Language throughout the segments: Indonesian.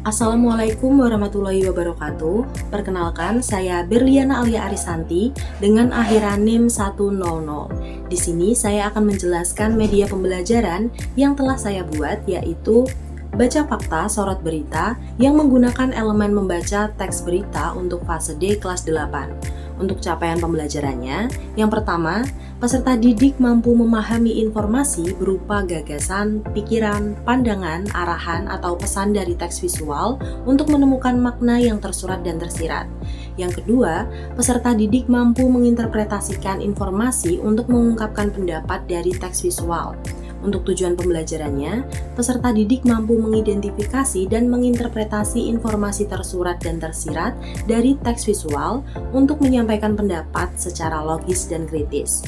Assalamualaikum warahmatullahi wabarakatuh. Perkenalkan, saya Berliana Alia Arisanti dengan akhiran NIM 100. Di sini saya akan menjelaskan media pembelajaran yang telah saya buat, yaitu Baca Fakta Sorot Berita yang menggunakan elemen membaca teks berita untuk fase D kelas 8. Untuk capaian pembelajarannya, yang pertama, peserta didik mampu memahami informasi berupa gagasan, pikiran, pandangan, arahan, atau pesan dari teks visual untuk menemukan makna yang tersurat dan tersirat. Yang kedua, peserta didik mampu menginterpretasikan informasi untuk mengungkapkan pendapat dari teks visual. Untuk tujuan pembelajarannya, peserta didik mampu mengidentifikasi dan menginterpretasi informasi tersurat dan tersirat dari teks visual untuk menyampaikan pendapat secara logis dan kritis.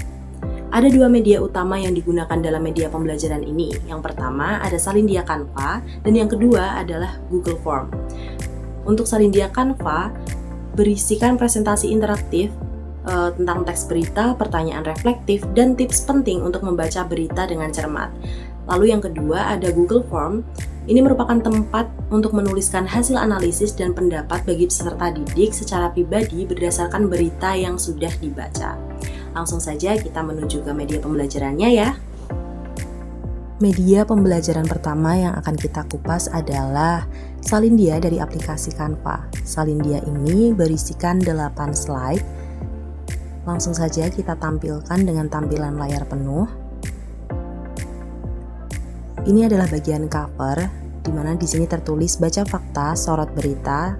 Ada dua media utama yang digunakan dalam media pembelajaran ini. Yang pertama ada Salindia Canva dan yang kedua adalah Google Form. Untuk Salindia Canva berisikan presentasi interaktif tentang teks berita, pertanyaan reflektif, dan tips penting untuk membaca berita dengan cermat. Lalu yang kedua ada Google Form. Ini merupakan tempat untuk menuliskan hasil analisis dan pendapat bagi peserta didik secara pribadi berdasarkan berita yang sudah dibaca. Langsung saja kita menuju ke media pembelajarannya ya. Media pembelajaran pertama yang akan kita kupas adalah Salindia dari aplikasi Canva. Salindia ini berisikan 8 slide. Langsung saja kita tampilkan dengan tampilan layar penuh. Ini adalah bagian cover, di mana di sini tertulis Baca Fakta Sorot Berita.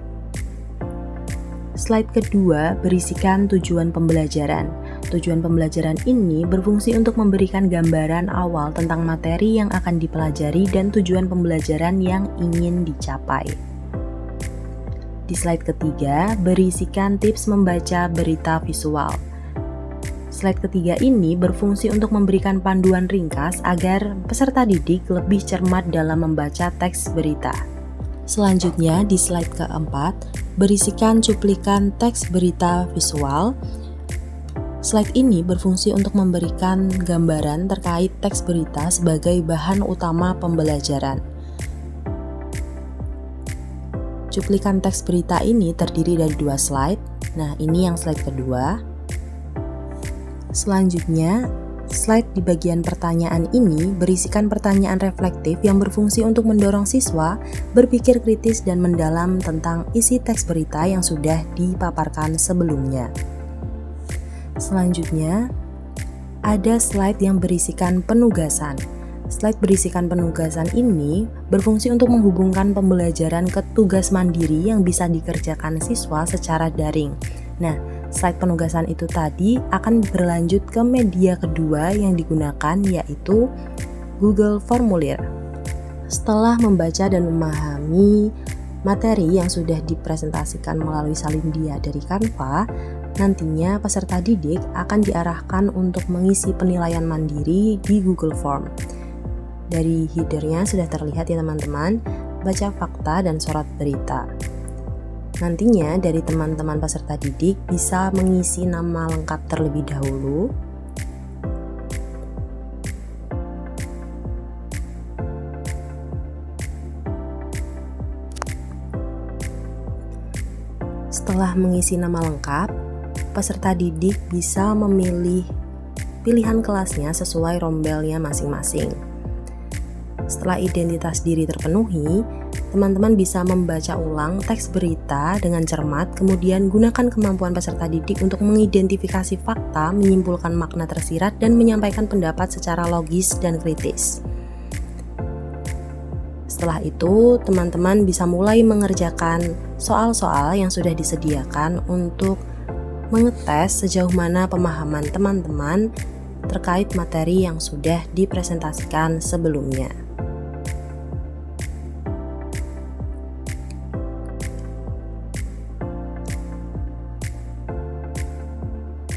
Slide kedua berisikan tujuan pembelajaran. Tujuan pembelajaran ini berfungsi untuk memberikan gambaran awal tentang materi yang akan dipelajari dan tujuan pembelajaran yang ingin dicapai. Di slide ketiga berisikan tips membaca berita visual. Slide ketiga ini berfungsi untuk memberikan panduan ringkas agar peserta didik lebih cermat dalam membaca teks berita. Selanjutnya di slide keempat berisikan cuplikan teks berita visual. Slide ini berfungsi untuk memberikan gambaran terkait teks berita sebagai bahan utama pembelajaran. Cuplikan teks berita ini terdiri dari 2 slide. Nah, ini yang slide kedua. Selanjutnya, slide di bagian pertanyaan ini berisikan pertanyaan reflektif yang berfungsi untuk mendorong siswa berpikir kritis dan mendalam tentang isi teks berita yang sudah dipaparkan sebelumnya. Selanjutnya, ada slide yang berisikan penugasan. Slide berisikan penugasan ini berfungsi untuk menghubungkan pembelajaran ke tugas mandiri yang bisa dikerjakan siswa secara daring. Nah, slide penugasan itu tadi akan berlanjut ke media kedua yang digunakan, yaitu Google Formulir. Setelah membaca dan memahami materi yang sudah dipresentasikan melalui Salindia dari Canva, nantinya peserta didik akan diarahkan untuk mengisi penilaian mandiri di Google Form. Dari headernya sudah terlihat ya teman-teman, baca fakta dan sorot berita. Nantinya dari teman-teman peserta didik bisa mengisi nama lengkap terlebih dahulu. Setelah mengisi nama lengkap, peserta didik bisa memilih pilihan kelasnya sesuai rombelnya masing-masing. Setelah identitas diri terpenuhi, teman-teman bisa membaca ulang teks berita dengan cermat, kemudian gunakan kemampuan peserta didik untuk mengidentifikasi fakta, menyimpulkan makna tersirat, dan menyampaikan pendapat secara logis dan kritis. Setelah itu, teman-teman bisa mulai mengerjakan soal-soal yang sudah disediakan untuk mengetes sejauh mana pemahaman teman-teman terkait materi yang sudah dipresentasikan sebelumnya.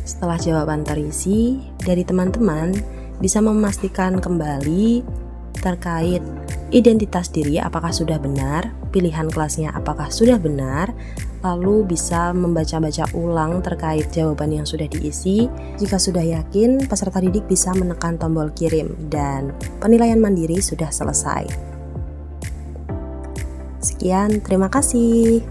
Setelah jawaban terisi, dari teman-teman bisa memastikan kembali terkait identitas diri apakah sudah benar, pilihan kelasnya apakah sudah benar, lalu bisa membaca-baca ulang terkait jawaban yang sudah diisi. Jika sudah yakin, peserta didik bisa menekan tombol kirim dan penilaian mandiri sudah selesai. Sekian, terima kasih.